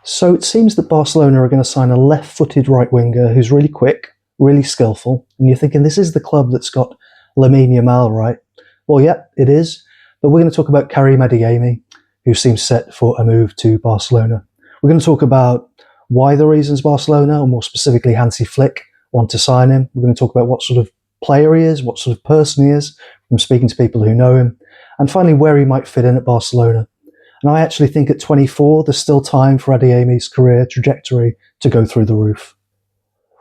So it seems that Barcelona are going to sign a left-footed right winger who's really quick, really skillful, and you're thinking this is the club that's got Lamine Yamal, right? Well, yeah, it is. But we're going to talk about Karim Adeyemi, who seems set for a move to Barcelona. We're going to talk about why the reasons Barcelona, or more specifically Hansi Flick, want to sign him. We're going to talk about what sort of player he is, what sort of person he is, from speaking to people who know him, and finally where he might fit in at Barcelona. And I actually think at 24, there's still time for Adeyemi's career trajectory to go through the roof.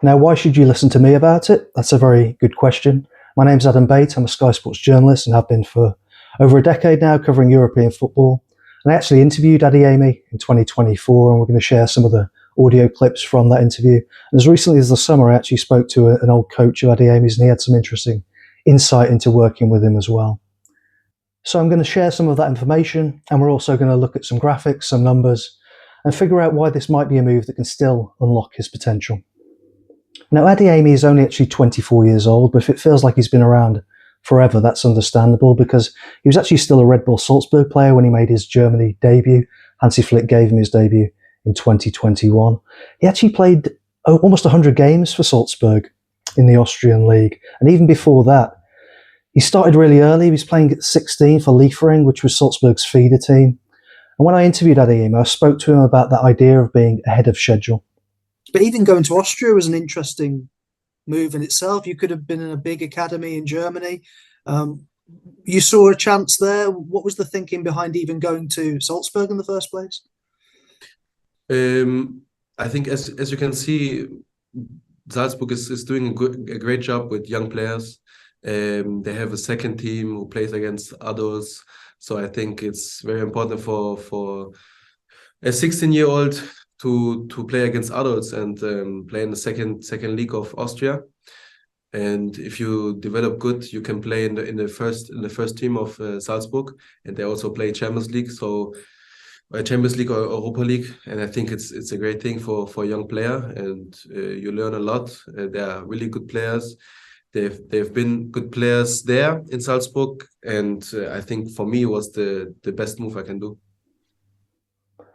Now, why should you listen to me about it? That's a very good question. My name's Adam Bate. I'm a Sky Sports journalist and have been for over a decade now covering European football. And I actually interviewed Adeyemi in 2024, and we're going to share some of the audio clips from that interview. And as recently as the summer, I actually spoke to an old coach of Adeyemi's, and he had some interesting insight into working with him as well. So I'm going to share some of that information, and we're also going to look at some graphics, some numbers, and figure out why this might be a move that can still unlock his potential. Now, Adeyemi is only actually 24 years old, but if it feels like he's been around forever, that's understandable, because he was actually still a Red Bull Salzburg player when he made his Germany debut. Hansi Flick gave him his debut in 2021. He actually played almost 100 games for Salzburg in the Austrian league, and even before that, he started really early. He was playing at 16 for Liefering, which was Salzburg's feeder team. And when I interviewed Adeyemi, I spoke to him about that idea of being ahead of schedule. But even going to Austria was an interesting move in itself. You could have been in a big academy in Germany. You saw a chance there. What was the thinking behind even going to Salzburg in the first place? I think as you can see, Salzburg is doing a great job with young players. They have a second team who plays against adults, so I think it's very important for a 16-year-old to play against adults and play in the second league of Austria. And if you develop good, you can play in the first team of Salzburg, and they also play Champions League, so Champions League or Europa League. And I think it's a great thing for a young player, and you learn a lot. They are really good players. They've been good players there in Salzburg, and I think for me it was the best move I can do.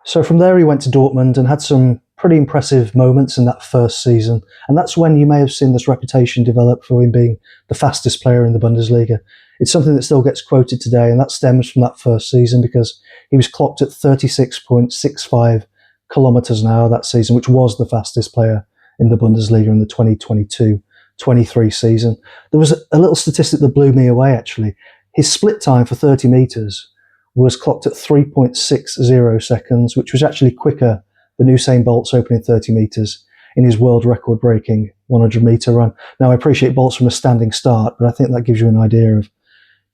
So from there he went to Dortmund and had some pretty impressive moments in that first season, and that's when you may have seen this reputation develop for him being the fastest player in the Bundesliga. It's something that still gets quoted today, and that stems from that first season because he was clocked at 36.65 kilometres an hour that season, which was the fastest player in the Bundesliga in the 2022-23 season. There was a little statistic that blew me away, actually. His split time for 30 metres was clocked at 3.60 seconds, which was actually quicker than Usain Bolt's opening 30 metres in his world record-breaking 100-metre run. Now, I appreciate Bolt's from a standing start, but I think that gives you an idea of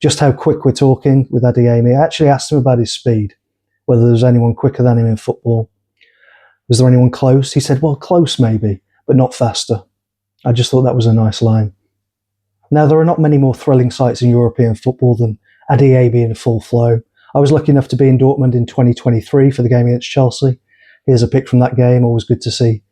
just how quick we're talking with Adeyemi. I actually asked him about his speed, whether there was anyone quicker than him in football. Was there anyone close? He said, well, close maybe, but not faster. I just thought that was a nice line. Now, there are not many more thrilling sights in European football than Adeyemi in full flow. I was lucky enough to be in Dortmund in 2023 for the game against Chelsea. Here's a pic from that game. Always good to see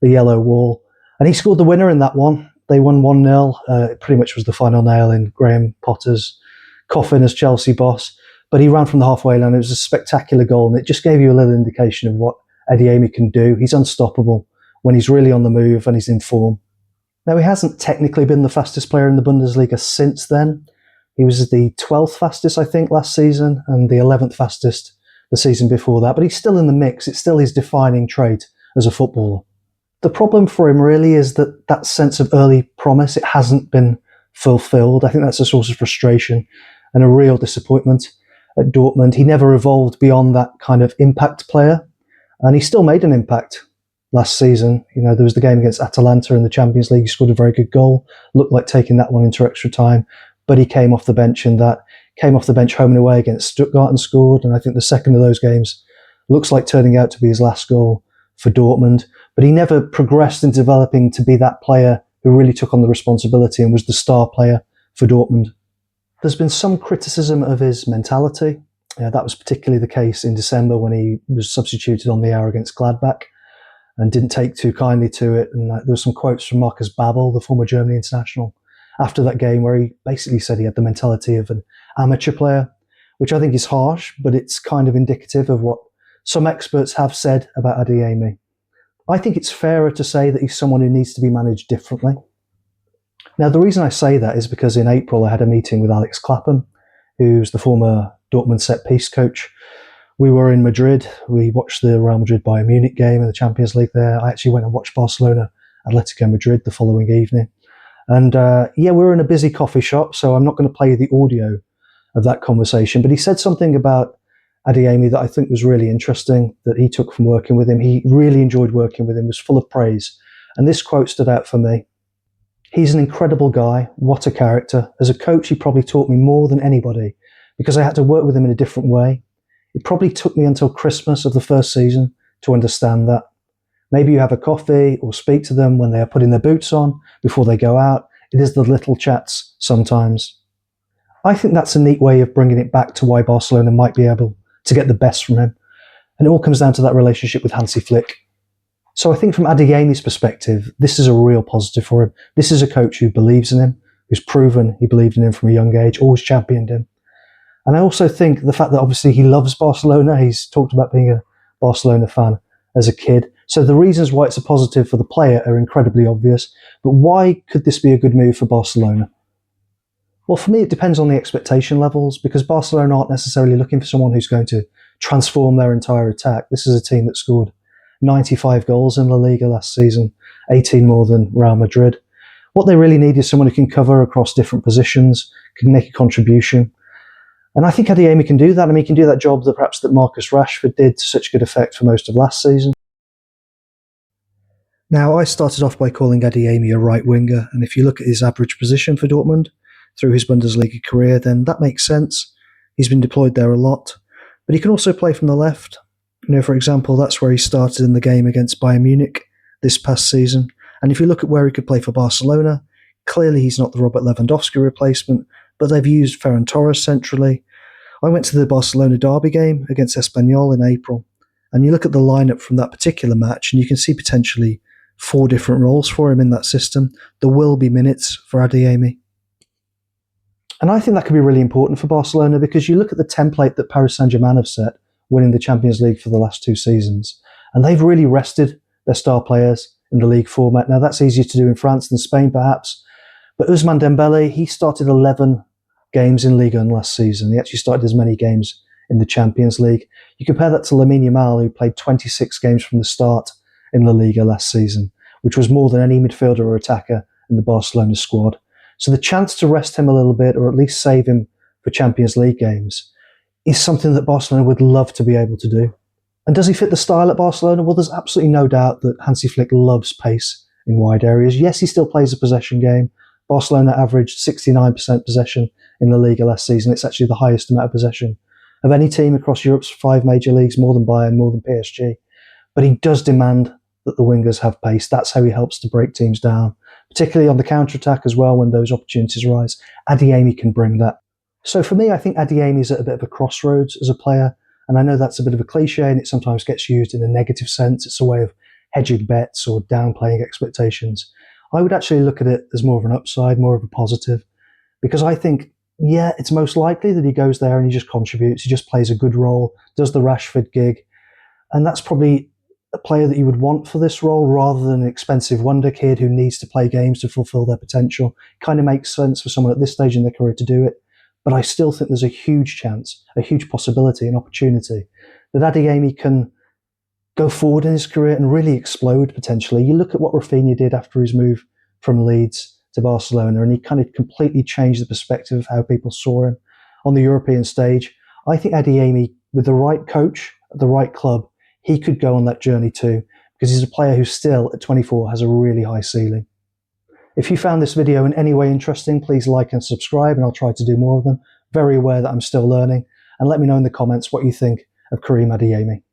the yellow wall. And he scored the winner in that one. They won 1-0. It pretty much was the final nail in Graham Potter's coffin as Chelsea boss. But he ran from the halfway line. It was a spectacular goal, and it just gave you a little indication of what Adeyemi can do. He's unstoppable when he's really on the move and he's in form. Now, he hasn't technically been the fastest player in the Bundesliga since then. He was the 12th fastest, I think, last season, and the 11th fastest the season before that. But he's still in the mix. It's still his defining trait as a footballer. The problem for him really is that sense of early promise, it hasn't been fulfilled. I think that's a source of frustration and a real disappointment at Dortmund. He never evolved beyond that kind of impact player, and he still made an impact last season. You know, there was the game against Atalanta in the Champions League. He scored a very good goal, looked like taking that one into extra time, but he came off the bench home and away against Stuttgart and scored. And I think the second of those games looks like turning out to be his last goal for Dortmund. But he never progressed in developing to be that player who really took on the responsibility and was the star player for Dortmund. There's been some criticism of his mentality. That was particularly the case in December when he was substituted on the hour against Gladbach and didn't take too kindly to it. And there were some quotes from Marcus Babbel, the former Germany international, after that game, where he basically said he had the mentality of an amateur player, which I think is harsh, but it's kind of indicative of what some experts have said about Adeyemi. I think it's fairer to say that he's someone who needs to be managed differently. Now, the reason I say that is because in April I had a meeting with Alex Clapham, who's the former Dortmund set-piece coach. We were in Madrid. We watched the Real Madrid-Bayern Munich game in the Champions League there. I actually went and watched Barcelona Atletico Madrid the following evening. And we were in a busy coffee shop, so I'm not going to play the audio of that conversation. But he said something about Adeyemi that I think was really interesting, that he took from working with him. He really enjoyed working with him, was full of praise. And this quote stood out for me. He's an incredible guy. What a character. As a coach, he probably taught me more than anybody because I had to work with him in a different way. It probably took me until Christmas of the first season to understand that. Maybe you have a coffee or speak to them when they are putting their boots on before they go out. It is the little chats sometimes. I think that's a neat way of bringing it back to why Barcelona might be able to get the best from him. And it all comes down to that relationship with Hansi Flick. So I think from Adeyemi's perspective, this is a real positive for him. This is a coach who believes in him, who's proven he believed in him from a young age, always championed him. And I also think the fact that obviously he loves Barcelona, he's talked about being a Barcelona fan as a kid. So the reasons why it's a positive for the player are incredibly obvious. But why could this be a good move for Barcelona? Well, for me, it depends on the expectation levels, because Barcelona aren't necessarily looking for someone who's going to transform their entire attack. This is a team that scored 95 goals in La Liga last season, 18 more than Real Madrid. What they really need is someone who can cover across different positions, can make a contribution. And I think Adeyemi can do that. I mean, he can do that job that perhaps that Marcus Rashford did to such good effect for most of last season. Now, I started off by calling Adeyemi a right winger, and if you look at his average position for Dortmund through his Bundesliga career, then that makes sense. He's been deployed there a lot, but he can also play from the left. You know, for example, that's where he started in the game against Bayern Munich this past season. And if you look at where he could play for Barcelona, clearly he's not the Robert Lewandowski replacement, but they've used Ferran Torres centrally. I went to the Barcelona derby game against Espanyol in April, and you look at the lineup from that particular match, and you can see potentially 4 different roles for him in that system. There will be minutes for Adeyemi. And I think that could be really important for Barcelona, because you look at the template that Paris Saint-Germain have set, winning the Champions League for the last 2 seasons, and they've really rested their star players in the league format. Now, that's easier to do in France than Spain, perhaps, but Ousmane Dembele, he started 11 games in Ligue 1 last season. He actually started as many games in the Champions League. You compare that to Lamine Yamal, who played 26 games from the start in La Liga last season, which was more than any midfielder or attacker in the Barcelona squad. So the chance to rest him a little bit, or at least save him for Champions League games, is something that Barcelona would love to be able to do. And does he fit the style at Barcelona? Well, there's absolutely no doubt that Hansi Flick loves pace in wide areas. Yes, he still plays a possession game. Barcelona averaged 69% possession in the Liga last season. It's actually the highest amount of possession of any team across Europe's 5 major leagues, more than Bayern, more than PSG. But he does demand that the wingers have pace. That's how he helps to break teams down, particularly on the counter-attack as well when those opportunities arise. Adeyemi can bring that. So for me, I think Adeyemi is at a bit of a crossroads as a player. And I know that's a bit of a cliche and it sometimes gets used in a negative sense. It's a way of hedging bets or downplaying expectations. I would actually look at it as more of an upside, more of a positive, because I think, yeah, it's most likely that he goes there and he just contributes. He just plays a good role, does the Rashford gig. And that's probably a player that you would want for this role rather than an expensive wonder kid who needs to play games to fulfill their potential. Kind of makes sense for someone at this stage in their career to do it. But I still think there's a huge chance, a huge possibility, an opportunity that Adeyemi can go forward in his career and really explode potentially. You look at what Rafinha did after his move from Leeds to Barcelona, and he kind of completely changed the perspective of how people saw him on the European stage. I think Adeyemi, with the right coach at the right club, he could go on that journey too, because he's a player who still, at 24, has a really high ceiling. If you found this video in any way interesting, please like and subscribe, and I'll try to do more of them. Very aware that I'm still learning. And let me know in the comments what you think of Karim Adeyemi.